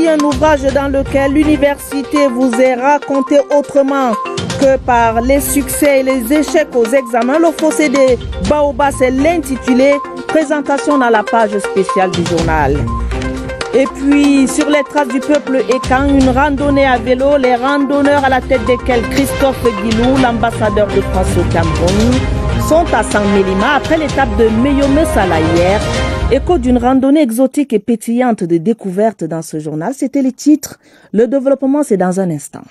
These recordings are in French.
Voici un ouvrage dans lequel l'université vous est racontée autrement que par les succès et les échecs aux examens. Le fossé des Baobabs, c'est l'intitulé. Présentation dans la page spéciale du journal. Et puis, sur les traces du peuple écan, une randonnée à vélo, les randonneurs à la tête desquels Christophe Guilou, l'ambassadeur de France au Cameroun, sont à San-Mélima après l'étape de Meyomé-Sala hier. Écho d'une randonnée exotique et pétillante de découvertes dans ce journal. C'était les titres. Le développement, c'est dans un instant.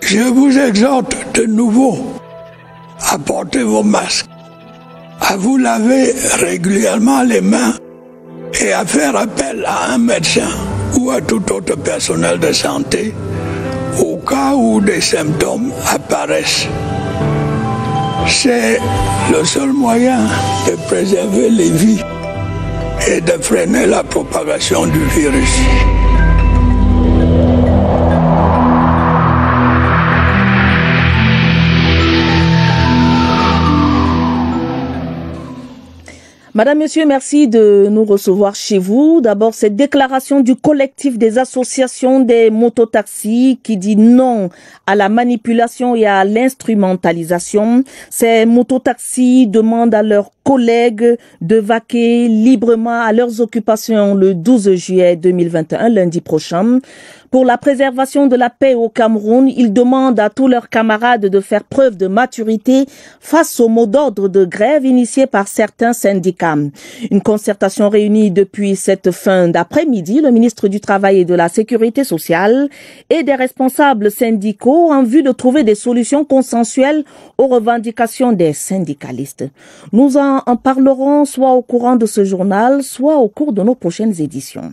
Je vous exhorte de nouveau à porter vos masques, à vous laver régulièrement les mains et à faire appel à un médecin ou à tout autre personnel de santé au cas où des symptômes apparaissent. C'est le seul moyen de préserver les vies et de freiner la propagation du virus. Madame, Monsieur, merci de nous recevoir chez vous. D'abord, cette déclaration du collectif des associations des mototaxis qui dit non à la manipulation et à l'instrumentalisation. Ces mototaxis demandent à leurs collègues de vaquer librement à leurs occupations le 12 juillet 2021, lundi prochain. Pour la préservation de la paix au Cameroun, ils demandent à tous leurs camarades de faire preuve de maturité face au mot d'ordre de grève initié par certains syndicats. Une concertation réunie depuis cette fin d'après-midi, le ministre du Travail et de la Sécurité sociale et des responsables syndicaux en vue de trouver des solutions consensuelles aux revendications des syndicalistes. Nous en parlerons soit au courant de ce journal, soit au cours de nos prochaines éditions.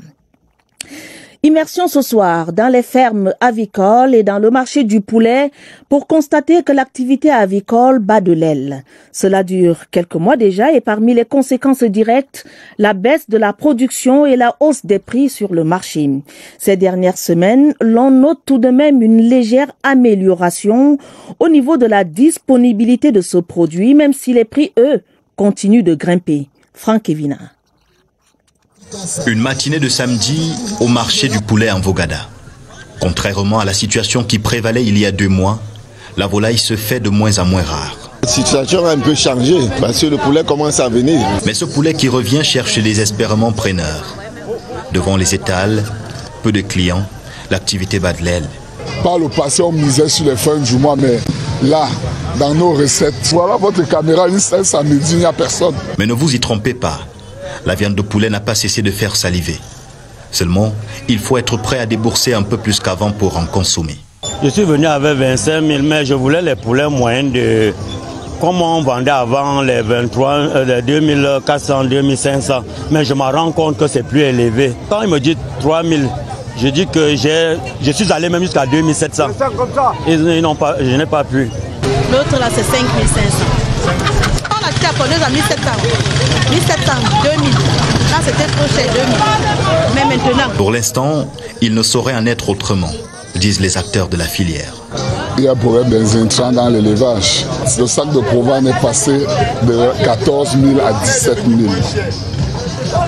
Immersion ce soir dans les fermes avicoles et dans le marché du poulet pour constater que l'activité avicole bat de l'aile. Cela dure quelques mois déjà et parmi les conséquences directes, la baisse de la production et la hausse des prix sur le marché. Ces dernières semaines, l'on note tout de même une légère amélioration au niveau de la disponibilité de ce produit, même si les prix, eux, continuent de grimper. Franck Evina. Une matinée de samedi au marché du poulet en Vogada. Contrairement à la situation qui prévalait il y a 2 mois, la volaille se fait de moins en moins rare. La situation a un peu changé parce que le poulet commence à venir. Mais ce poulet qui revient cherche désespérément preneur. Devant les étals, peu de clients, l'activité bat de l'aile. Par le passé, on misait sur les fins du mois, mais là, dans nos recettes, voilà votre caméra, un samedi, il n'y a personne. Mais ne vous y trompez pas. La viande de poulet n'a pas cessé de faire saliver. Seulement, il faut être prêt à débourser un peu plus qu'avant pour en consommer. Je suis venu avec 25 000, mais je voulais les poulets moyens de... Comme on vendait avant les 2400, 2500, mais je me rends compte que c'est plus élevé. Quand il me dit 3000, je dis que je suis allé même jusqu'à 2700. Je n'ai pas pu. L'autre là, c'est 5500. On a acheté à Pondeuse à 1700. 1700, 2000. Là, c'était trop cher, 2000. Mais maintenant... Pour l'instant, il ne saurait en être autrement, disent les acteurs de la filière. Il y a un problème des intrants dans l'élevage. Le sac de Provence est passé de 14 000 à 17 000.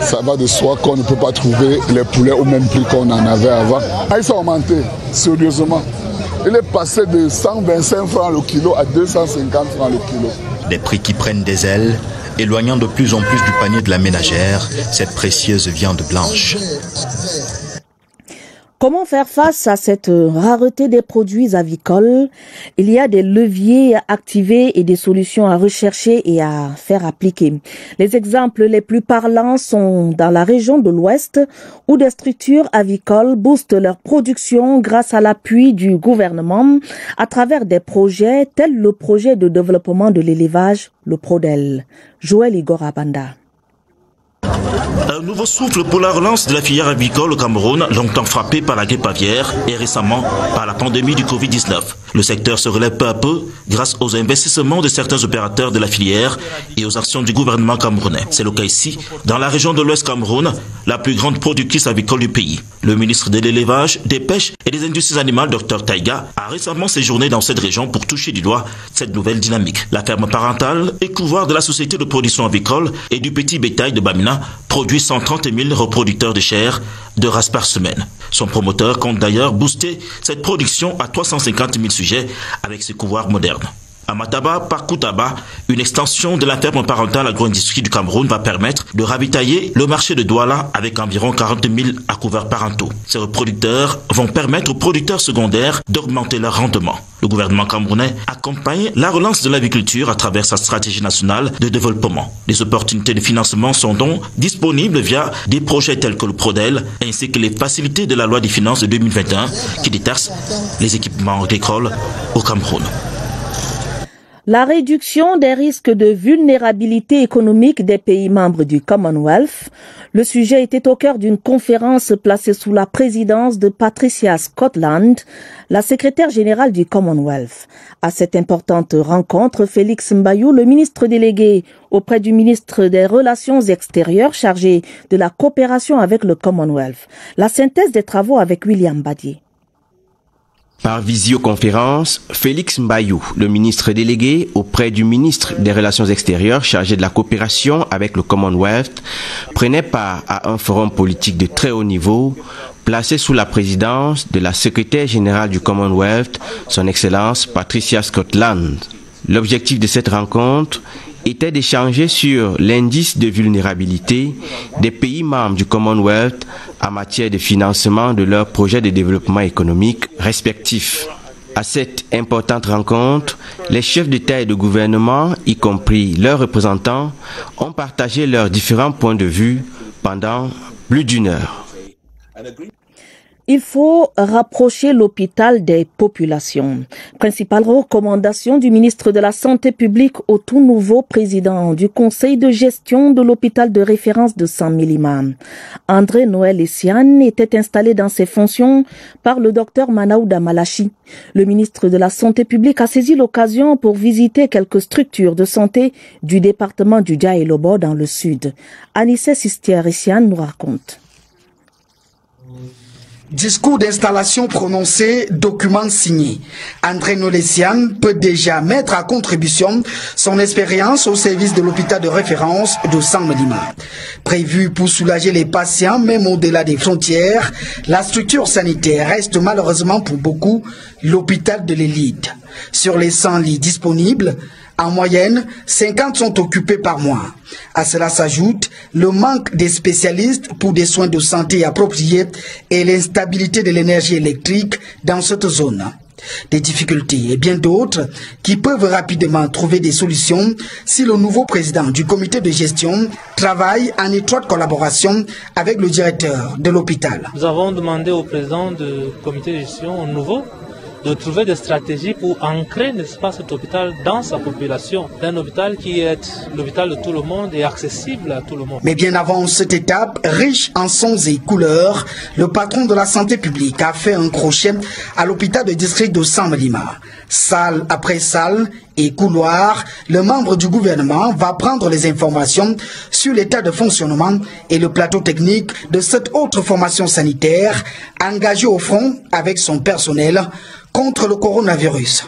Ça va de soi qu'on ne peut pas trouver les poulets au même prix qu'on en avait avant. Ils sont augmentés, sérieusement. Il est passé de 125 francs le kilo à 250 francs le kilo. Des prix qui prennent des ailes, éloignant de plus en plus du panier de la ménagère cette précieuse viande blanche. Comment faire face à cette rareté des produits avicoles? Il y a des leviers à activer et des solutions à rechercher et à faire appliquer. Les exemples les plus parlants sont dans la région de l'Ouest où des structures avicoles boostent leur production grâce à l'appui du gouvernement à travers des projets tels le projet de développement de l'élevage, le PRODEL. Joël Igor Abanda. Un nouveau souffle pour la relance de la filière avicole au Cameroun, longtemps frappée par la grippe aviaire et récemment par la pandémie du Covid-19. Le secteur se relève peu à peu grâce aux investissements de certains opérateurs de la filière et aux actions du gouvernement camerounais. C'est le cas ici, dans la région de l'Ouest Cameroun, la plus grande productrice avicole du pays. Le ministre de l'Élevage, des Pêches et des Industries animales, Dr Taïga, a récemment séjourné dans cette région pour toucher du doigt cette nouvelle dynamique. La ferme parentale et couvoir de la société de production avicole et du petit bétail de Bamina produit 130 000 reproducteurs de chair de race par semaine. Son promoteur compte d'ailleurs booster cette production à 350 000 sujets avec ce couvoir moderne. À Mataba, par Koutaba, une extension de la ferme parentale agro-industrie du Cameroun va permettre de ravitailler le marché de Douala avec environ 40 000 accouverts parentaux. Ces reproducteurs vont permettre aux producteurs secondaires d'augmenter leur rendement. Le gouvernement camerounais accompagne la relance de l'agriculture à travers sa stratégie nationale de développement. Les opportunités de financement sont donc disponibles via des projets tels que le Prodel, ainsi que les facilités de la loi des finances de 2021 qui détaxent les équipements agricoles au Cameroun. La réduction des risques de vulnérabilité économique des pays membres du Commonwealth, le sujet était au cœur d'une conférence placée sous la présidence de Patricia Scotland, la secrétaire générale du Commonwealth. À cette importante rencontre, Félix Mbayou, le ministre délégué auprès du ministre des Relations extérieures chargé de la coopération avec le Commonwealth. La synthèse des travaux avec William Badier. Par visioconférence, Félix Mbayou, le ministre délégué auprès du ministre des Relations extérieures chargé de la coopération avec le Commonwealth, prenait part à un forum politique de très haut niveau, placé sous la présidence de la secrétaire générale du Commonwealth, son Excellence Patricia Scotland. L'objectif de cette rencontre était d'échanger sur l'indice de vulnérabilité des pays membres du Commonwealth en matière de financement de leurs projets de développement économique respectifs. À cette importante rencontre, les chefs d'État et de gouvernement, y compris leurs représentants, ont partagé leurs différents points de vue pendant plus d'une heure. Il faut rapprocher l'hôpital des populations. Principale recommandation du ministre de la Santé publique au tout nouveau président du conseil de gestion de l'hôpital de référence de Saint-Mélima. André Noël Essiane était installé dans ses fonctions par le docteur Manaouda Malachi. Le ministre de la Santé publique a saisi l'occasion pour visiter quelques structures de santé du département du Dia-et-Lobo dans le sud. Anissé Sistier-Essiane nous raconte. Discours d'installation prononcé, document signé. André Nolessian peut déjà mettre à contribution son expérience au service de l'hôpital de référence de Saint-Mélima. Prévu pour soulager les patients, même au-delà des frontières, la structure sanitaire reste malheureusement pour beaucoup l'hôpital de l'élite. Sur les 100 lits disponibles, en moyenne, 50 sont occupés par mois. À cela s'ajoute le manque des spécialistes pour des soins de santé appropriés et l'instabilité de l'énergie électrique dans cette zone. Des difficultés et bien d'autres qui peuvent rapidement trouver des solutions si le nouveau président du comité de gestion travaille en étroite collaboration avec le directeur de l'hôpital. Nous avons demandé au président du comité de gestion nouveau de trouver des stratégies pour ancrer, n'est-ce pas, cet hôpital dans sa population. Un hôpital qui est l'hôpital de tout le monde et accessible à tout le monde. Mais bien avant cette étape, riche en sons et couleurs, le patron de la santé publique a fait un crochet à l'hôpital de district de Saint-Mélima. Salle après salle et couloir, le membre du gouvernement va prendre les informations sur l'état de fonctionnement et le plateau technique de cette autre formation sanitaire engagée au front avec son personnel contre le coronavirus.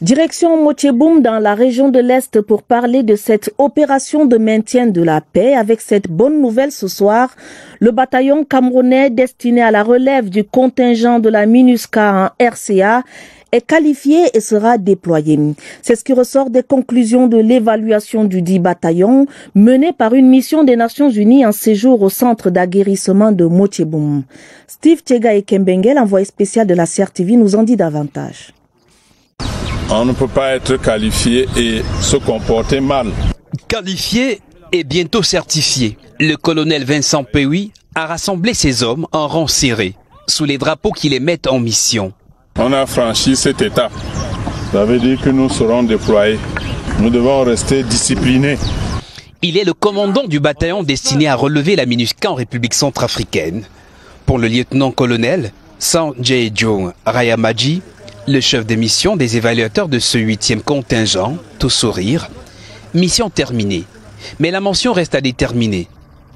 Direction Motieboum dans la région de l'Est pour parler de cette opération de maintien de la paix. Avec cette bonne nouvelle ce soir, le bataillon camerounais destiné à la relève du contingent de la MINUSCA en RCA est qualifié et sera déployé. C'est ce qui ressort des conclusions de l'évaluation du dit bataillon menée par une mission des Nations Unies en séjour au centre d'aguerrissement de Motieboum. Steve Tchega et Kembengel, envoyé spécial de la CRTV, nous en dit davantage. On ne peut pas être qualifié et se comporter mal. Qualifié et bientôt certifié, le colonel Vincent Pewi a rassemblé ses hommes en rang serré, sous les drapeaux qui les mettent en mission. On a franchi cette étape. Ça veut dire que nous serons déployés. Nous devons rester disciplinés. Il est le commandant du bataillon destiné à relever la MINUSCA en République centrafricaine. Pour le lieutenant-colonel, Sanjay Jong Rayamaji, le chef de mission des évaluateurs de ce 8e contingent, tout sourire. Mission terminée. Mais la mention reste à déterminer.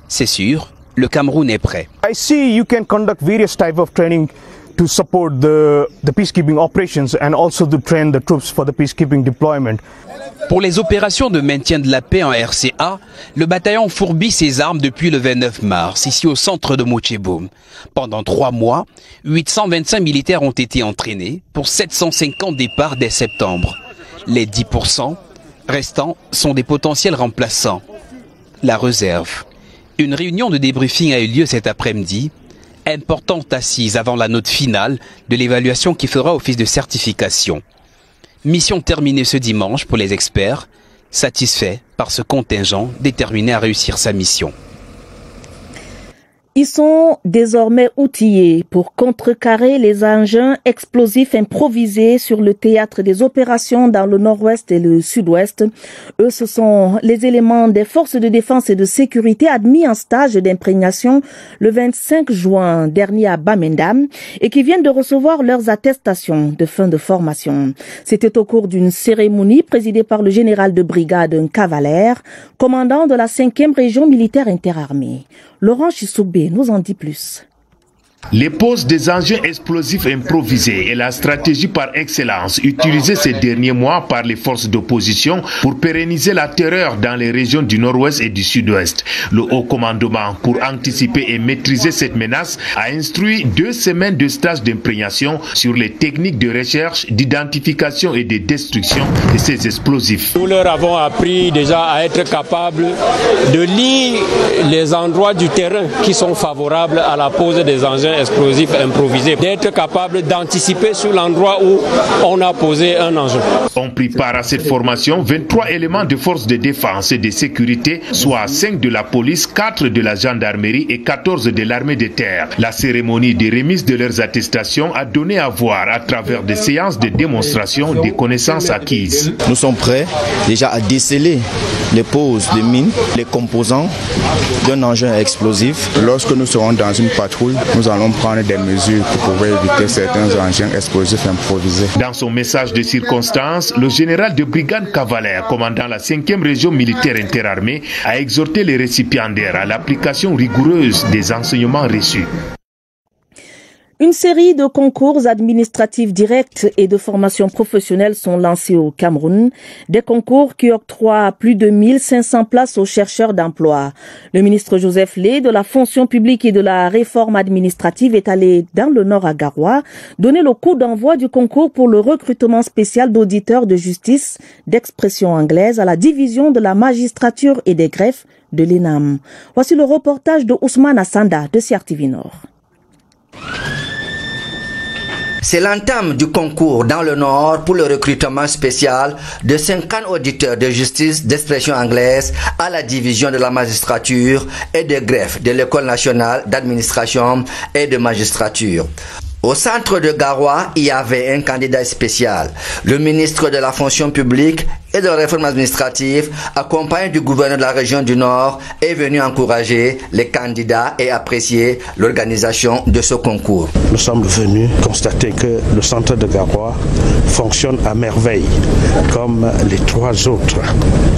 C'est sûr, le Cameroun est prêt. I see you can conduct various types of training to support the peacekeeping operations and also to train the troops for the peacekeeping deployment. Pour les opérations de maintien de la paix en RCA, le bataillon fourbit ses armes depuis le 29 mars, ici au centre de Mocheboum. Pendant 3 mois, 825 militaires ont été entraînés pour 750 départs dès septembre. Les 10% restants sont des potentiels remplaçants. La réserve. Une réunion de débriefing a eu lieu cet après-midi. Importante assise avant la note finale de l'évaluation qui fera office de certification. Mission terminée ce dimanche pour les experts, satisfaits par ce contingent déterminé à réussir sa mission. Ils sont désormais outillés pour contrecarrer les engins explosifs improvisés sur le théâtre des opérations dans le nord-ouest et le sud-ouest. Eux, ce sont les éléments des forces de défense et de sécurité admis en stage d'imprégnation le 25 juin dernier à Bamenda et qui viennent de recevoir leurs attestations de fin de formation. C'était au cours d'une cérémonie présidée par le général de brigade Cavalaire, commandant de la 5e région militaire interarmée. Laurent Chissoubé nous en dit plus. Les poses des engins explosifs improvisés est la stratégie par excellence utilisée ces derniers mois par les forces d'opposition pour pérenniser la terreur dans les régions du nord-ouest et du sud-ouest. Le haut commandement, pour anticiper et maîtriser cette menace, a instruit 2 semaines de stage d'imprégnation sur les techniques de recherche, d'identification et de destruction de ces explosifs. Nous leur avons appris déjà à être capables de lire les endroits du terrain qui sont favorables à la pose des engins explosifs improvisés, d'être capable d'anticiper sur l'endroit où on a posé un engin. On prit part à cette formation 23 éléments de forces de défense et de sécurité, soit 5 de la police, 4 de la gendarmerie et 14 de l'armée de terre. La cérémonie de remise de leurs attestations a donné à voir à travers des séances de démonstration des connaissances acquises. Nous sommes prêts déjà à déceler les poses de mines, les composants d'un engin explosif. Lorsque nous serons dans une patrouille, nous allons prendre des mesures pour pouvoir éviter certains engins explosifs improvisés. Dans son message de circonstance, le général de brigade Cavalaire, commandant la 5e région militaire interarmée, a exhorté les récipiendaires à l'application rigoureuse des enseignements reçus. Une série de concours administratifs directs et de formation professionnelle sont lancés au Cameroun. Des concours qui octroient plus de 1500 places aux chercheurs d'emploi. Le ministre Joseph Lé de la fonction publique et de la réforme administrative est allé dans le nord à Garoua donner le coup d'envoi du concours pour le recrutement spécial d'auditeurs de justice d'expression anglaise à la division de la magistrature et des greffes de l'ENAM. Voici le reportage de Ousmane Assanda de CRTV Nord. C'est l'entame du concours dans le Nord pour le recrutement spécial de 50 auditeurs de justice d'expression anglaise à la division de la magistrature et des greffes de l'École nationale d'administration et de magistrature. Au centre de Garoua, il y avait un candidat spécial. Le ministre de la fonction publique et de la réforme administrative, accompagné du gouverneur de la région du Nord, est venu encourager les candidats et apprécier l'organisation de ce concours. Nous sommes venus constater que le centre de Garoua fonctionne à merveille, comme les 3 autres.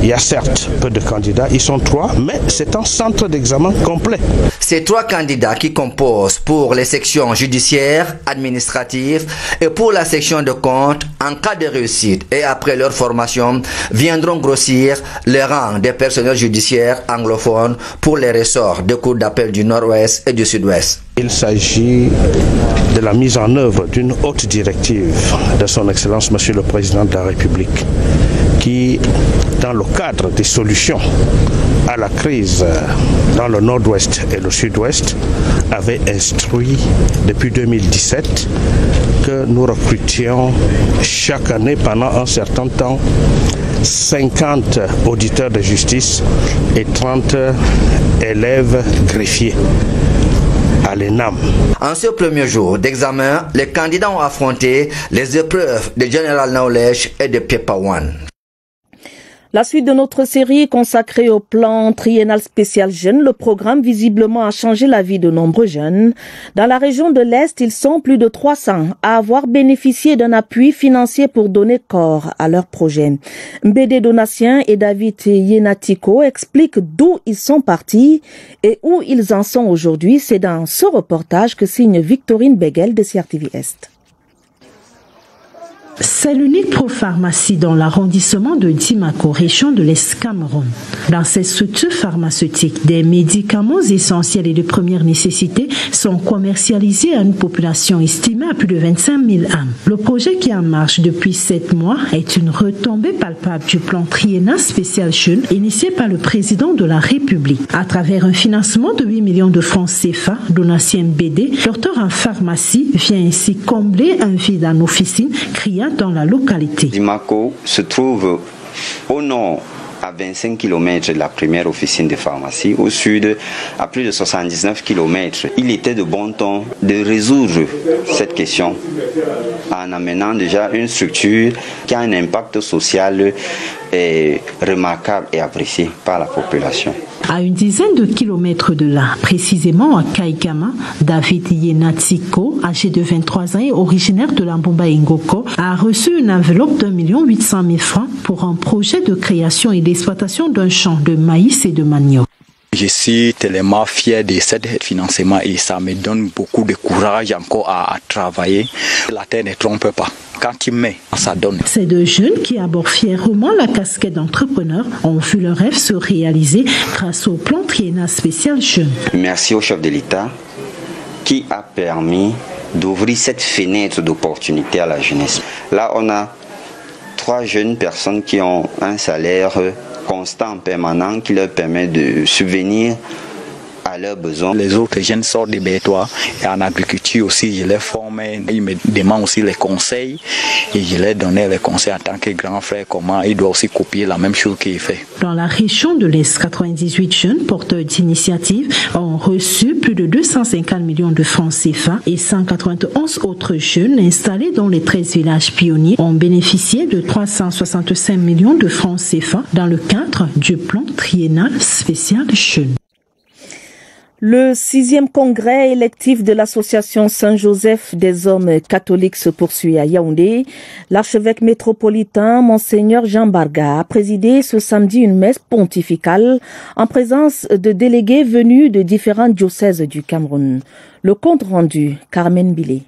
Il y a certes peu de candidats, ils sont 3, mais c'est un centre d'examen complet. Ces 3 candidats qui composent pour les sections judiciaires, administratives et pour la section de compte, en cas de réussite et après leur formation, viendront grossir les rangs des personnels judiciaires anglophones pour les ressorts de cours d'appel du Nord-Ouest et du Sud-Ouest. Il s'agit de la mise en œuvre d'une haute directive de son Excellence Monsieur le Président de la République qui, dans le cadre des solutions à la crise dans le Nord-Ouest et le Sud-Ouest, avait instruit depuis 2017 que nous recrutions chaque année pendant un certain temps 50 auditeurs de justice et 30 élèves greffiers à l'ENAM. En ce premier jour d'examen, les candidats ont affronté les épreuves de General Knowledge et de Paper 1. La suite de notre série consacrée au plan triennal spécial jeunes, le programme visiblement a changé la vie de nombreux jeunes. Dans la région de l'Est, ils sont plus de 300 à avoir bénéficié d'un appui financier pour donner corps à leur projet. Mbédé Donatien et David Yenatiko expliquent d'où ils sont partis et où ils en sont aujourd'hui. C'est dans ce reportage que signe Victorine Beguel de CRTV Est. C'est l'unique propharmacie dans l'arrondissement de Dimako, région de l'Est Cameroun. Dans cette structure pharmaceutique, des médicaments essentiels et de première nécessité sont commercialisés à une population estimée à plus de 25 000 âmes. Le projet qui est en marche depuis 7 mois est une retombée palpable du plan triennal spécial jeune initié par le président de la République. À travers un financement de 8 millions de francs CFA, Donatien Mbédé, docteur en pharmacie, vient ainsi combler un vide en officine criant dans la localité. Dimako se trouve au nord à 25 km de la première officine de pharmacie, au sud à plus de 79 km. Il était de bon ton de résoudre cette question en amenant déjà une structure qui a un impact social remarquable et apprécié par la population. À une dizaine de kilomètres de là, précisément à Kaikama, David Yenatiko, âgé de 23 ans et originaire de Lambomba Ngoko, a reçu une enveloppe d'1 800 000 francs pour un projet de création et d'exploitation d'un champ de maïs et de manioc. Je suis tellement fier de ce financement et ça me donne beaucoup de courage encore à travailler. La terre ne trompe pas. Quand tu mets, ça donne. Ces deux jeunes qui abordent fièrement la casquette d'entrepreneur ont vu leur rêve se réaliser grâce au plan triennal spécial jeune. Merci au chef de l'État qui a permis d'ouvrir cette fenêtre d'opportunité à la jeunesse. Là, on a 3 jeunes personnes qui ont un salaire constant, permanent, qui leur permet de subvenir à leurs besoins. Les autres jeunes sortent des bétoirs et en agriculture aussi, je les forme, ils me demandent aussi les conseils et je leur donne les conseils en tant que grand frère, comment ils doivent aussi copier la même chose qu'il fait. Dans la région de l'Est, 98 jeunes porteurs d'initiatives ont reçu plus de 250 millions de francs CFA et 191 autres jeunes installés dans les 13 villages pionniers ont bénéficié de 365 millions de francs CFA dans le cadre du plan triennal spécial jeune. Le 6e congrès électif de l'association Saint-Joseph des hommes catholiques se poursuit à Yaoundé. L'archevêque métropolitain, Monseigneur Jean Barga, a présidé ce samedi une messe pontificale en présence de délégués venus de différents diocèses du Cameroun. Le compte rendu, Carmen Billet.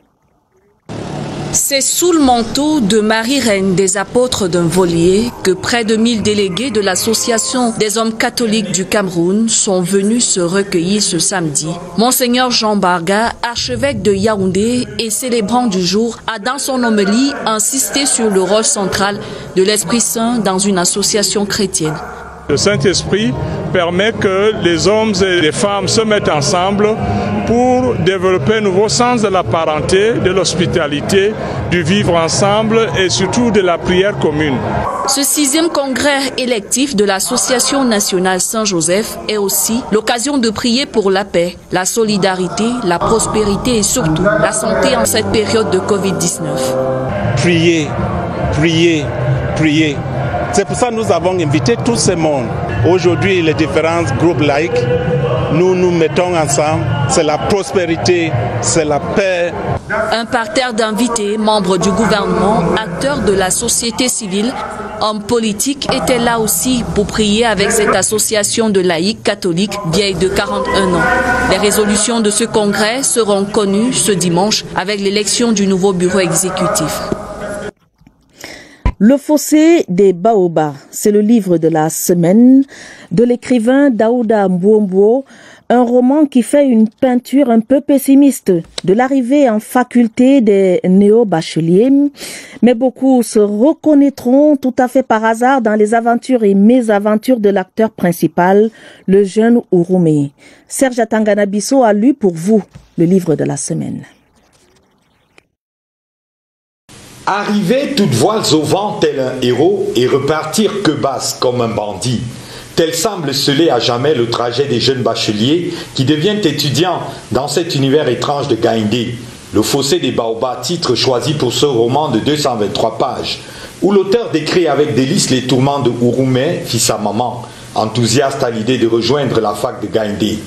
C'est sous le manteau de Marie-Reine des apôtres d'un Volier que près de 1000 délégués de l'association des hommes catholiques du Cameroun sont venus se recueillir ce samedi. Monseigneur Jean Barga, archevêque de Yaoundé et célébrant du jour, a dans son homélie insisté sur le rôle central de l'Esprit Saint dans une association chrétienne. Le Saint-Esprit permet que les hommes et les femmes se mettent ensemble pour développer un nouveau sens de la parenté, de l'hospitalité, du vivre ensemble et surtout de la prière commune. Ce 6e congrès électif de l'Association nationale Saint-Joseph est aussi l'occasion de prier pour la paix, la solidarité, la prospérité et surtout la santé en cette période de Covid-19. Prier, prier, prier. C'est pour ça que nous avons invité tout ce monde. Aujourd'hui, les différents groupes laïcs, nous nous mettons ensemble. C'est la prospérité, c'est la paix. Un parterre d'invités, membres du gouvernement, acteurs de la société civile, hommes politiques étaient là aussi pour prier avec cette association de laïcs catholiques vieille de 41 ans. Les résolutions de ce congrès seront connues ce dimanche avec l'élection du nouveau bureau exécutif. Le fossé des Baobabs, c'est le livre de la semaine de l'écrivain Daouda Mbouombo, un roman qui fait une peinture un peu pessimiste de l'arrivée en faculté des néo-bacheliers. Mais beaucoup se reconnaîtront tout à fait par hasard dans les aventures et mésaventures de l'acteur principal, le jeune Ouroumé. Serge Atangana-Bissot a lu pour vous le livre de la semaine. Arriver toutes voiles au vent tel un héros et repartir que basse comme un bandit. Tel semble sceller à jamais le trajet des jeunes bacheliers qui deviennent étudiants dans cet univers étrange de Gaïndé. Le fossé des Baobabs, titre choisi pour ce roman de 223 pages, où l'auteur décrit avec délice les tourments de Ouroumé, fils à maman, enthousiaste à l'idée de rejoindre la fac de Gaïndé.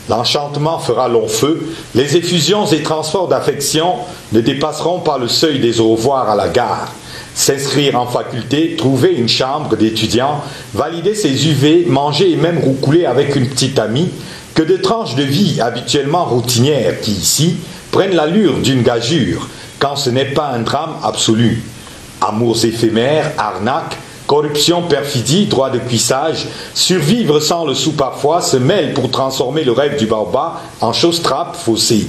L'enchantement fera long feu, les effusions et transports d'affection ne dépasseront pas le seuil des au revoir à la gare. S'inscrire en faculté, trouver une chambre d'étudiant, valider ses UV, manger et même roucouler avec une petite amie, que de tranches de vie habituellement routinières qui, ici, prennent l'allure d'une gageure, quand ce n'est pas un drame absolu. Amours éphémères, arnaques, corruption, perfidie, droit de cuissage, survivre sans le sou parfois se mêlent pour transformer le rêve du Baobab en chose-trappe faussée.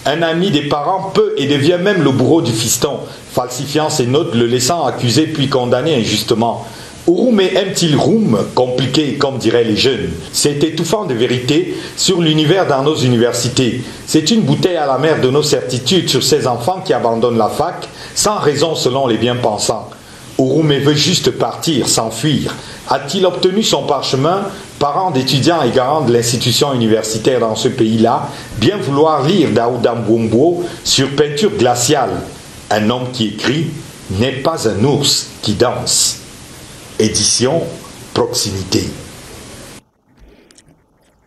Un ami des parents peut et devient même le bourreau du fiston, falsifiant ses notes, le laissant accuser puis condamné injustement. Ouroumé aime-t-il Roum, compliqué comme diraient les jeunes? C'est étouffant de vérité sur l'univers dans nos universités. C'est une bouteille à la mer de nos certitudes sur ces enfants qui abandonnent la fac, sans raison selon les bien-pensants. Ouroumé veut juste partir, s'enfuir. A-t-il obtenu son parchemin? Parents d'étudiants et garants de l'institution universitaire dans ce pays-là, bien vouloir lire Daouda Mbombo sur peinture glaciale. Un homme qui écrit n'est pas un ours qui danse. Édition Proximité.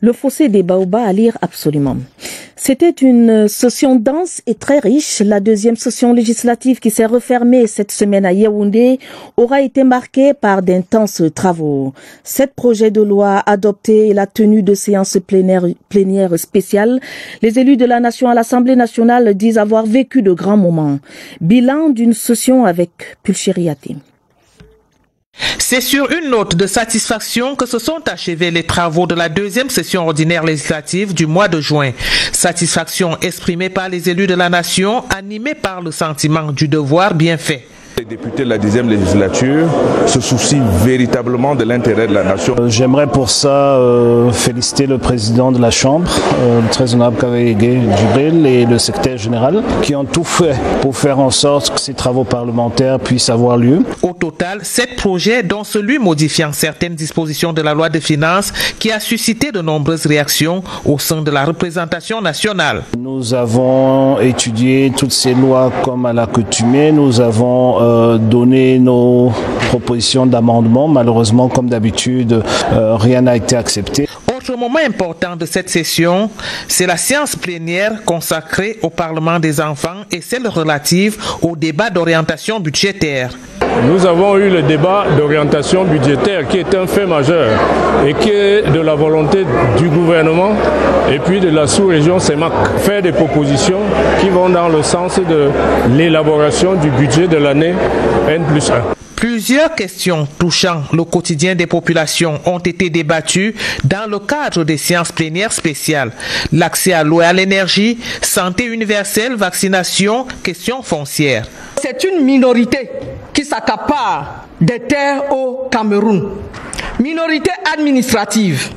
Le fossé des Baobabs à lire absolument. C'était une session dense et très riche. La deuxième session législative qui s'est refermée cette semaine à Yaoundé aura été marquée par d'intenses travaux. 7 projets de loi adoptés et la tenue de séances plénières spéciales. Les élus de la nation à l'Assemblée nationale disent avoir vécu de grands moments. Bilan d'une session avec Pulchériaté. C'est sur une note de satisfaction que se sont achevés les travaux de la deuxième session ordinaire législative du mois de juin. Satisfaction exprimée par les élus de la nation, animés par le sentiment du devoir bien fait. Les députés de la 10e législature se soucient véritablement de l'intérêt de la nation. J'aimerais pour ça féliciter le président de la Chambre, le très honorable Kavaye Djibril, et le secrétaire général, qui ont tout fait pour faire en sorte que ces travaux parlementaires puissent avoir lieu. Au total, 7 projets, dont celui modifiant certaines dispositions de la loi de finances, qui a suscité de nombreuses réactions au sein de la représentation nationale. Nous avons étudié toutes ces lois comme à l'accoutumée. Nous avons donné nos propositions d'amendement. Malheureusement, comme d'habitude, rien n'a été accepté. Autre moment important de cette session, c'est la séance plénière consacrée au Parlement des enfants et celle relative au débat d'orientation budgétaire. Nous avons eu le débat d'orientation budgétaire qui est un fait majeur et qui est de la volonté du gouvernement et puis de la sous-région CEMAC. Faire des propositions qui vont dans le sens de l'élaboration du budget de l'année N+1. Plusieurs questions touchant le quotidien des populations ont été débattues dans le cadre des séances plénières spéciales. L'accès à l'eau et à l'énergie, santé universelle, vaccination, questions foncières. C'est une minorité qui s'accapare des terres au Cameroun. Minorité administrative,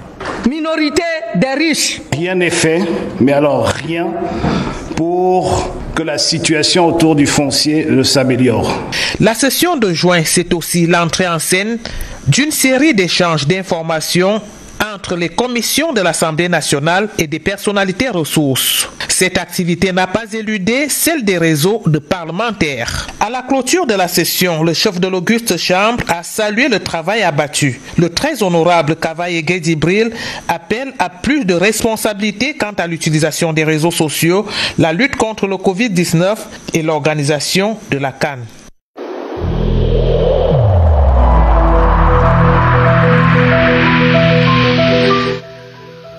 minorité des riches. Rien n'est fait, mais alors rien pour que la situation autour du foncier s'améliore. La session de juin, c'est aussi l'entrée en scène d'une série d'échanges d'informations entre les commissions de l'Assemblée nationale et des personnalités ressources. Cette activité n'a pas éludé celle des réseaux de parlementaires. À la clôture de la session, le chef de l'Auguste Chambre a salué le travail abattu. Le très honorable Kavaye Djibril appelle à plus de responsabilité quant à l'utilisation des réseaux sociaux, la lutte contre le Covid-19 et l'organisation de la CAN.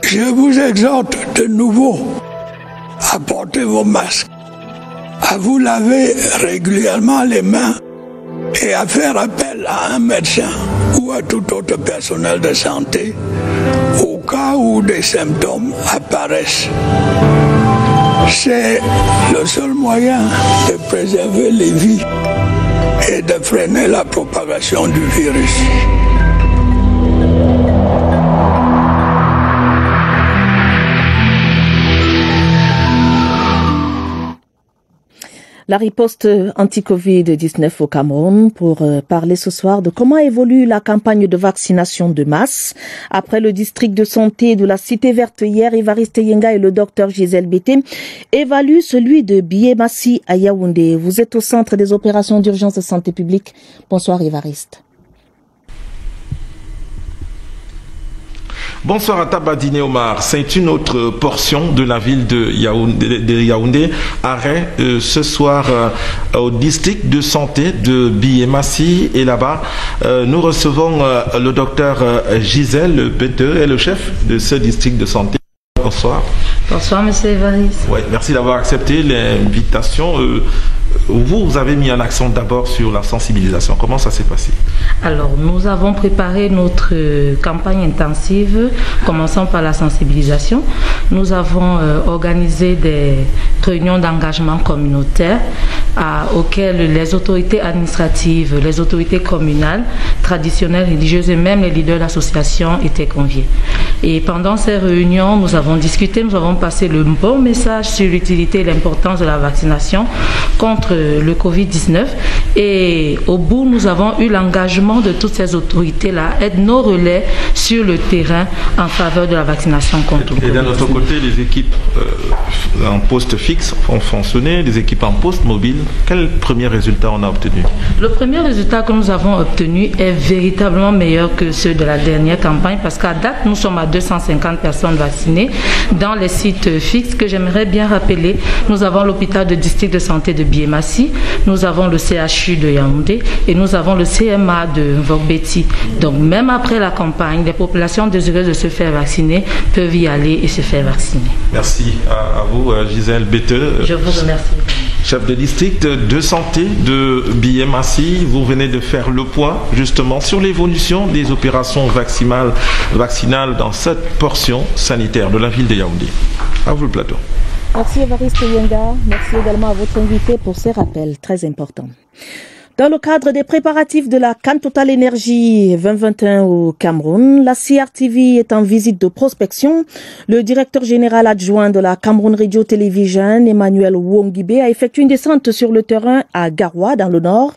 Je vous exhorte de nouveau à porter vos masques, à vous laver régulièrement les mains et à faire appel à un médecin ou à tout autre personnel de santé au cas où des symptômes apparaissent. C'est le seul moyen de préserver les vies et de freiner la propagation du virus. La riposte anti-Covid-19 au Cameroun pour parler ce soir de comment évolue la campagne de vaccination de masse. Après le district de santé de la Cité Verte hier, Évariste Yenga et le docteur Gisèle Bété évaluent celui de Biémassi à Yaoundé. Vous êtes au centre des opérations d'urgence de santé publique. Bonsoir Évariste. Bonsoir à Tabadine Omar. C'est une autre portion de la ville de Yaoundé. Arrêt ce soir au district de santé de Biémassi. Et là-bas, nous recevons le docteur Gisèle Bété, le chef de ce district de santé. Bonsoir. Bonsoir, monsieur Évariste. Ouais, merci d'avoir accepté l'invitation. Vous avez mis un accent d'abord sur la sensibilisation. Comment ça s'est passé? Alors, nous avons préparé notre campagne intensive, commençant par la sensibilisation. Nous avons organisé des réunions d'engagement communautaire auxquelles les autorités administratives, les autorités communales, traditionnelles, religieuses et même les leaders d'associations étaient conviés. Et pendant ces réunions, nous avons discuté, nous avons passé le bon message sur l'utilité et l'importance de la vaccination contre le Covid-19. Et au bout, nous avons eu l'engagement de toutes ces autorités-là à être nos relais sur le terrain en faveur de la vaccination contre le Covid-19. Et d'un autre côté, les équipes en poste fixe ont fonctionné, les équipes en poste mobile. Quel premier résultat on a obtenu? Le premier résultat que nous avons obtenu est véritablement meilleur que ceux de la dernière campagne parce qu'à date, nous sommes à 250 personnes vaccinées dans les sites fixes que j'aimerais bien rappeler. Nous avons l'hôpital de district de santé de Biémassi, nous avons le CHU de Yaoundé et nous avons le CMA de Vogbeti. Donc même après la campagne, les populations désireuses de se faire vacciner peuvent y aller et se faire vacciner. Merci à vous, Gisèle Bété. Je vous remercie. Chef de district de santé de Biémassi, vous venez de faire le point justement sur l'évolution des opérations vaccinales dans cette portion sanitaire de la ville de Yaoundé. À vous le plateau. Merci Évariste Yenga. Merci également à votre invité pour ces rappels très importants. Dans le cadre des préparatifs de la Cannes Total Énergie 2021 au Cameroun, la CRTV est en visite de prospection. Le directeur général adjoint de la Cameroun Radio Television, Emmanuel Wongibé, a effectué une descente sur le terrain à Garoua, dans le nord.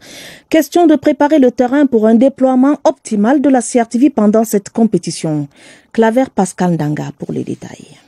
Question de préparer le terrain pour un déploiement optimal de la CRTV pendant cette compétition. Claver Pascal Ndanga pour les détails.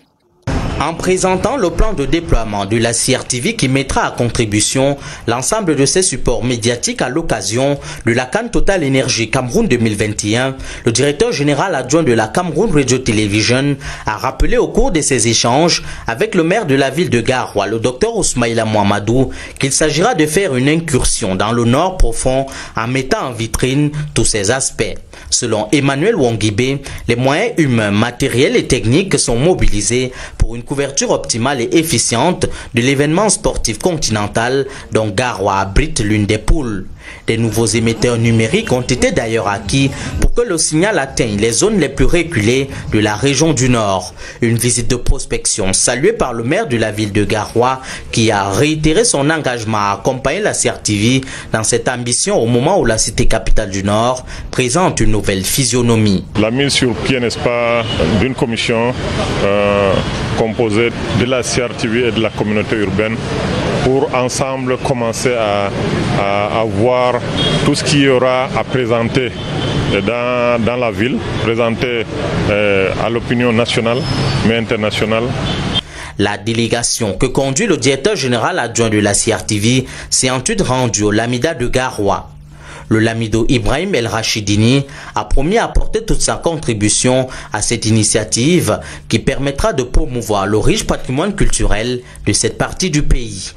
En présentant le plan de déploiement de la CRTV qui mettra à contribution l'ensemble de ses supports médiatiques à l'occasion de la Cannes Total Énergie Cameroun 2021, le directeur général adjoint de la Cameroun Radio Television a rappelé au cours de ses échanges avec le maire de la ville de Garoua, le docteur Ousmaïla Mouamadou, qu'il s'agira de faire une incursion dans le nord profond en mettant en vitrine tous ces aspects. Selon Emmanuel Wongibé, les moyens humains, matériels et techniques sont mobilisés pour une couverture optimale et efficiente de l'événement sportif continental dont Garoua abrite l'une des poules. Des nouveaux émetteurs numériques ont été d'ailleurs acquis pour que le signal atteigne les zones les plus reculées de la région du Nord. Une visite de prospection saluée par le maire de la ville de Garoua qui a réitéré son engagement à accompagner la CRTV dans cette ambition au moment où la cité capitale du Nord présente une nouvelle physionomie. La mise sur pied, n'est-ce pas, d'une commission composée de la CRTV et de la communauté urbaine pour ensemble commencer à voir tout ce qu'il y aura à présenter dans la ville, présenter à l'opinion nationale mais internationale. La délégation que conduit le directeur général adjoint de la CRTV s'est ensuite rendue au Lamida de Garoua. Le Lamido Ibrahim El Rachidini a promis à apporter toute sa contribution à cette initiative qui permettra de promouvoir le riche patrimoine culturel de cette partie du pays.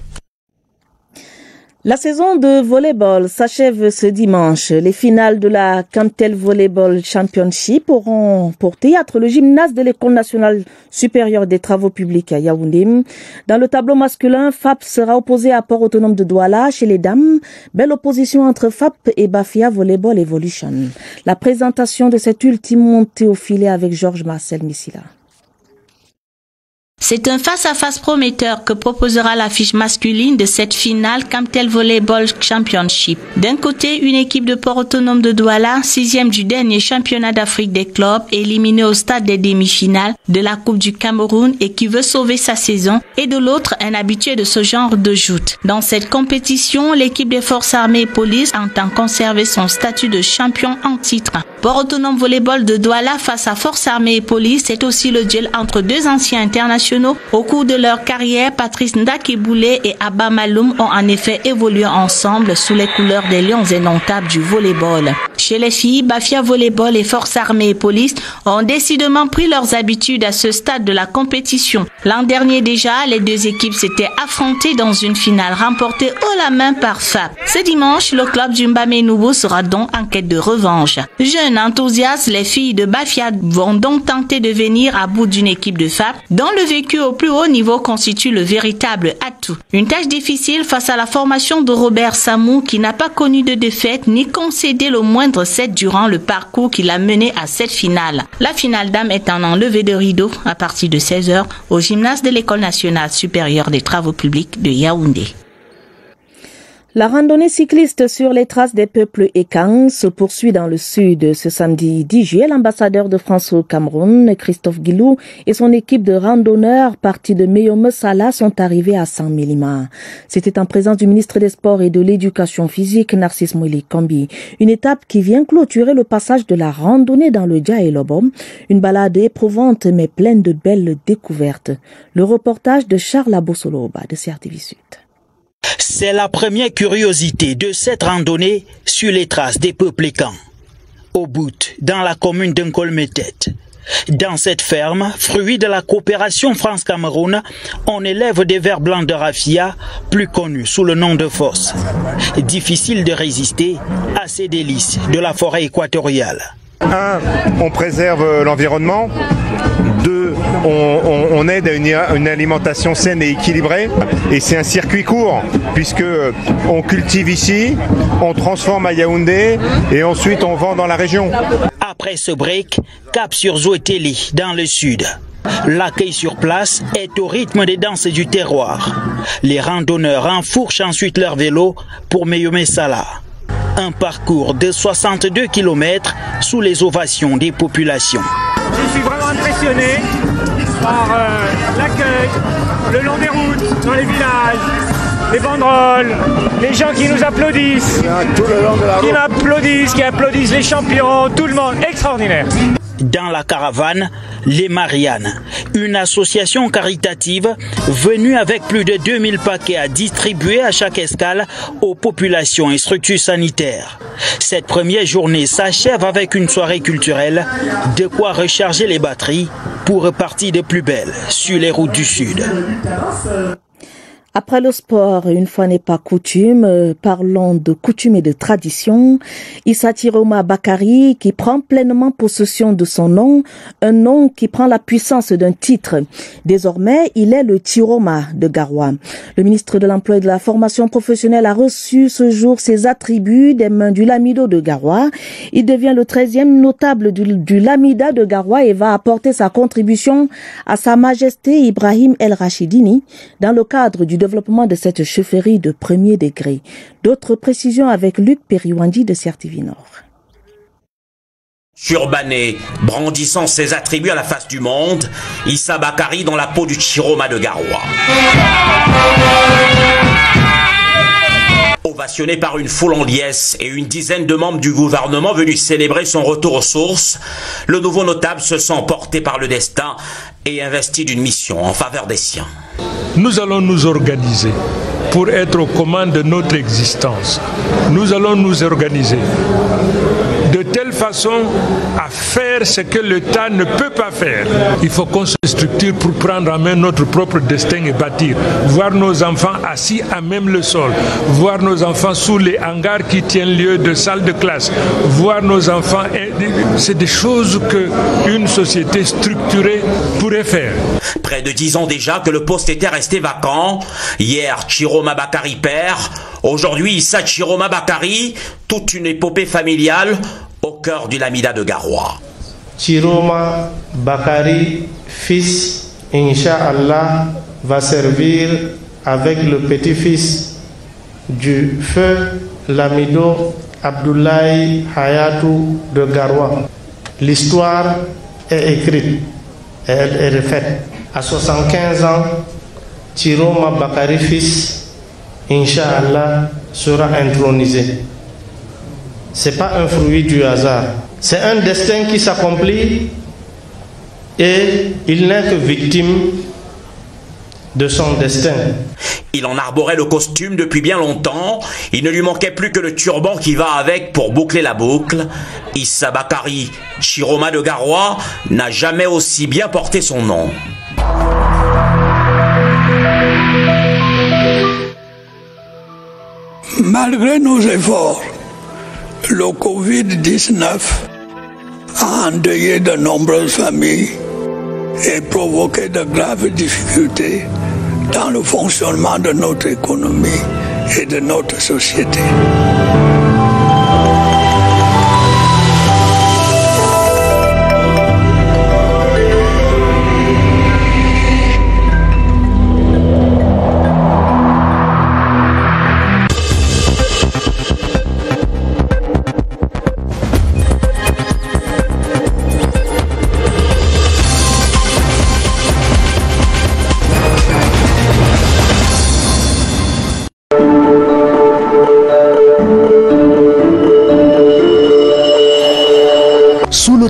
La saison de volleyball s'achève ce dimanche. Les finales de la Cantel Volleyball Championship auront pour théâtre le gymnase de l'École nationale supérieure des travaux publics à Yaoundé. Dans le tableau masculin, FAP sera opposé à Port Autonome de Douala. Chez les dames, belle opposition entre FAP et Bafia Volleyball Evolution. La présentation de cette ultime montée au filet avec Georges Marcel Missila. C'est un face-à-face prometteur que proposera l'affiche masculine de cette finale Camtel Volleyball Championship. D'un côté, une équipe de port autonome de Douala, 6e du dernier championnat d'Afrique des clubs, éliminée au stade des demi-finales de la Coupe du Cameroun et qui veut sauver sa saison. Et de l'autre, un habitué de ce genre de joute. Dans cette compétition, l'équipe des forces armées et police entend conserver son statut de champion en titre. Port autonome volleyball de Douala face à forces armées et police, c'est aussi le duel entre deux anciens internationaux. Au cours de leur carrière, Patrice Ndakiboulé et Abba Maloum ont en effet évolué ensemble sous les couleurs des Lions indomptables du volleyball. Chez les filles, Bafia Volleyball et Forces armées et police ont décidément pris leurs habitudes à ce stade de la compétition. L'an dernier déjà, les deux équipes s'étaient affrontées dans une finale remportée haut la main par FAP. Ce dimanche, le club du Mbamé-Nouveau sera donc en quête de revanche. Jeunes enthousiastes, les filles de Bafia vont donc tenter de venir à bout d'une équipe de FAP dont le vécu au plus haut niveau constitue le véritable atout. Une tâche difficile face à la formation de Robert Samou qui n'a pas connu de défaite ni concédé le moindre set durant le parcours qui l'a mené à cette finale. La finale dame est en enlevée de rideau à partir de 16h au gymnase de l'École nationale supérieure des travaux publics de Yaoundé. La randonnée cycliste sur les traces des peuples Ekang se poursuit dans le sud. Ce samedi 10 juillet, l'ambassadeur de France au Cameroun, Christophe Guilou, et son équipe de randonneurs partis de Meyomessala sont arrivés à Saint-Mélima. C'était en présence du ministre des Sports et de l'Éducation physique, Narcisse Moïli Kambi. Une étape qui vient clôturer le passage de la randonnée dans le Dia et l'Obom. Une balade éprouvante mais pleine de belles découvertes. Le reportage de Charles Abossoloba de CRTV Sud. C'est la première curiosité de cette randonnée sur les traces des peuples Ekang. Au bout, dans la commune d'Nkolmetet. Dans cette ferme, fruit de la coopération France-Cameroun, on élève des vers blancs de raffia, plus connus sous le nom de Fosse. Difficile de résister à ces délices de la forêt équatoriale. 1. On préserve l'environnement. 2. On aide à une alimentation saine et équilibrée. Et c'est un circuit court, puisque on cultive ici, on transforme à Yaoundé et ensuite on vend dans la région. Après ce break, cap sur Zoueteli, dans le sud. L'accueil sur place est au rythme des danses du terroir. Les randonneurs enfourchent ensuite leur vélo pour Meyomessala. Un parcours de 62 km sous les ovations des populations. Je suis vraiment impressionné par l'accueil, le long des routes, dans les villages, les banderoles, les gens qui nous applaudissent, qui applaudissent les champions, tout le monde, extraordinaire. Dans la caravane, les Mariannes, une association caritative venue avec plus de 2000 paquets à distribuer à chaque escale aux populations et structures sanitaires. Cette première journée s'achève avec une soirée culturelle, de quoi recharger les batteries pour repartir de plus belle sur les routes du Sud. Après le sport, une fois n'est pas coutume, parlons de coutume et de tradition. Issa Chiroma Bakari qui prend pleinement possession de son nom, un nom qui prend la puissance d'un titre. Désormais, il est le Chiroma de Garoua. Le ministre de l'Emploi et de la Formation professionnelle a reçu ce jour ses attributs des mains du Lamido de Garoua. Il devient le 13e notable du Lamida de Garoua et va apporter sa contribution à Sa Majesté Ibrahim El Rachidini dans le cadre du développement de cette chefferie de premier degré. D'autres précisions avec Luc Periwandi de CRTV Nord. Turbané, brandissant ses attributs à la face du monde, Issa Bakari dans la peau du Chiroma de Garoua. Ovationné par une foule en liesse et une dizaine de membres du gouvernement venus célébrer son retour aux sources, le nouveau notable se sent porté par le destin et investi d'une mission en faveur des siens. Nous allons nous organiser pour être aux commandes de notre existence. Nous allons nous organiser de telle façon à faire ce que l'État ne peut pas faire. Il faut qu'on se structure pour prendre en main notre propre destin et bâtir. Voir nos enfants assis à même le sol. Voir nos enfants sous les hangars qui tiennent lieu de salle de classe. Voir nos enfants, c'est des choses qu'une société structurée pourrait faire. Près de 10 ans déjà que le poste était resté vacant. Hier, Chiroma Bakari père. Aujourd'hui, Issa Chiroma Bakari. Toute une épopée familiale au cœur du Lamida de Garoua. Chiroma Bakari, fils Inch'Allah, va servir avec le petit-fils du feu Lamido Abdoulaye Hayatou de Garoua. L'histoire est écrite, elle est refaite. À 75 ans, Chiroma Bakari fils, Inch'Allah, sera intronisé. Ce n'est pas un fruit du hasard. C'est un destin qui s'accomplit et il n'est que victime de son destin. Il en arborait le costume depuis bien longtemps. Il ne lui manquait plus que le turban qui va avec pour boucler la boucle. Issa Bakari Chiroma de Garoua n'a jamais aussi bien porté son nom. Malgré nos efforts, le Covid-19 a endeuillé de nombreuses familles et provoqué de graves difficultés dans le fonctionnement de notre économie et de notre société.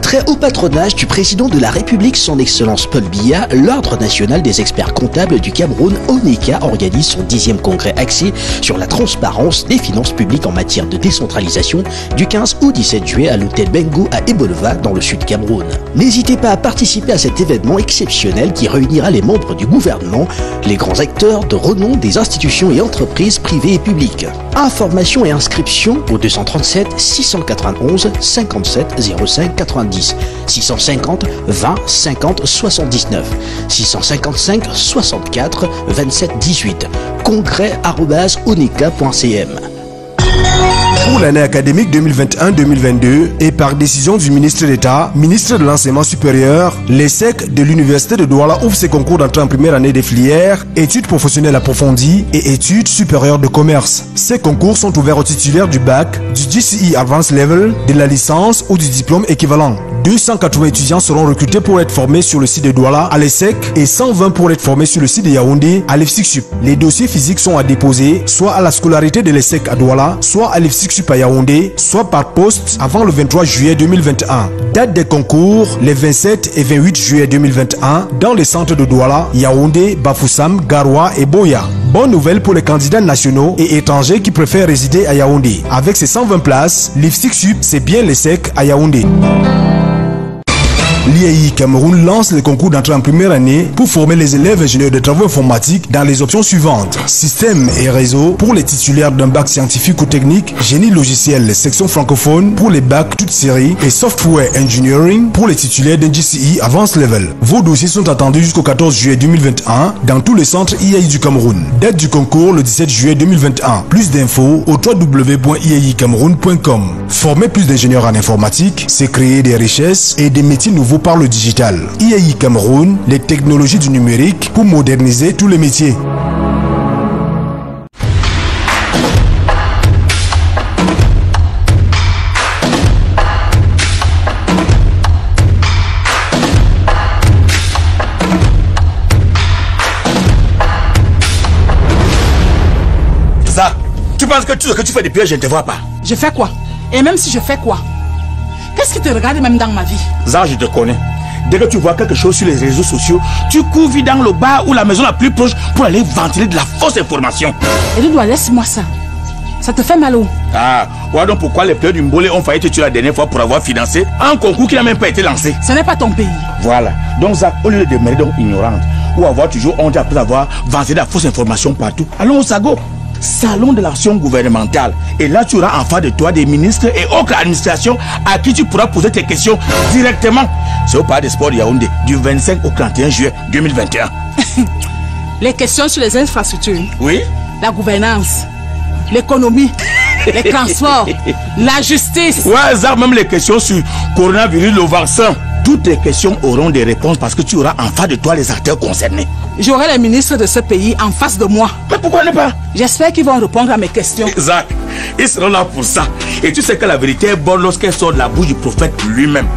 Très haut patronage du président de la République, son Excellence Paul Biya, l'Ordre national des experts comptables du Cameroun, ONECA, organise son 10e congrès axé sur la transparence des finances publiques en matière de décentralisation du 15 au 17 juillet à l'hôtel Bengo à Ebolva dans le sud Cameroun. N'hésitez pas à participer à cet événement exceptionnel qui réunira les membres du gouvernement, les grands acteurs de renom des institutions et entreprises privées et publiques. Informations et inscriptions au 237 691 57 05 90 650 20 50 79 655 64 27 18 congrès@oneca.cm. Pour l'année académique 2021-2022 et par décision du ministre d'État, ministre de l'Enseignement supérieur, l'ESSEC de l'Université de Douala ouvre ses concours d'entrée en première année des filières études professionnelles approfondies et études supérieures de commerce. Ces concours sont ouverts aux titulaires du bac, du GCE Advanced Level, de la licence ou du diplôme équivalent. 280 étudiants seront recrutés pour être formés sur le site de Douala à l'ESSEC et 120 pour être formés sur le site de Yaoundé à l'EFSIC-SUP. Les dossiers physiques sont à déposer soit à la scolarité de l'ESSEC à Douala, soit à l'EFSIC-SUP à Yaoundé, soit par poste avant le 23 juillet 2021. Date des concours, les 27 et 28 juillet 2021 dans les centres de Douala, Yaoundé, Bafoussam, Garoua et Boya. Bonne nouvelle pour les candidats nationaux et étrangers qui préfèrent résider à Yaoundé. Avec ses 120 places, l'EFSIC-SUP, c'est bien l'ESSEC à Yaoundé. L'IAI Cameroun lance les concours d'entrée en première année pour former les élèves ingénieurs de travaux informatiques dans les options suivantes. Système et réseau pour les titulaires d'un bac scientifique ou technique, génie logiciel section francophone pour les bacs toutes séries et software engineering pour les titulaires d'un GCE Advanced Level. Vos dossiers sont attendus jusqu'au 14 juillet 2021 dans tous les centres IAI du Cameroun. Date du concours le 17 juillet 2021. Plus d'infos au www.iaicameroun.com. Former plus d'ingénieurs en informatique, c'est créer des richesses et des métiers nouveaux par le digital. IAI Cameroun, les technologies du numérique pour moderniser tous les métiers. Ça, tu penses que tout ce que tu fais depuis, je ne te vois pas? Je fais quoi? Et même si je fais quoi? Qu'est-ce qui te regarde même dans ma vie? Ça, je te connais. Dès que tu vois quelque chose sur les réseaux sociaux, tu cours vite dans le bar ou la maison la plus proche pour aller ventiler de la fausse information. Et tu dois laisse-moi ça. Ça te fait mal où? Ah, voilà donc pourquoi les players du Mbolé ont failli te tuer la dernière fois pour avoir financé un concours qui n'a même pas été lancé. Ce n'est pas ton pays. Voilà. Donc Zach, au lieu de demeurer donc ignorante ou avoir toujours honte après avoir ventilé de la fausse information partout, allons au SAGO. Salon de l'action gouvernementale. Et là, tu auras en face de toi des ministres et autres administrations à qui tu pourras poser tes questions directement. C'est au Palais des Sports de Yaoundé du 25 au 31 juillet 2021. Les questions sur les infrastructures. Oui. La gouvernance, l'économie, les transports, la justice. Ouais, ça, même les questions sur coronavirus, le vaccin toutes tes questions auront des réponses parce que tu auras en face de toi les acteurs concernés. J'aurai les ministres de ce pays en face de moi. Mais pourquoi ne pas? J'espère qu'ils vont répondre à mes questions. Exact. Ils seront là pour ça. Et tu sais que la vérité est bonne lorsqu'elle sort de la bouche du prophète lui-même.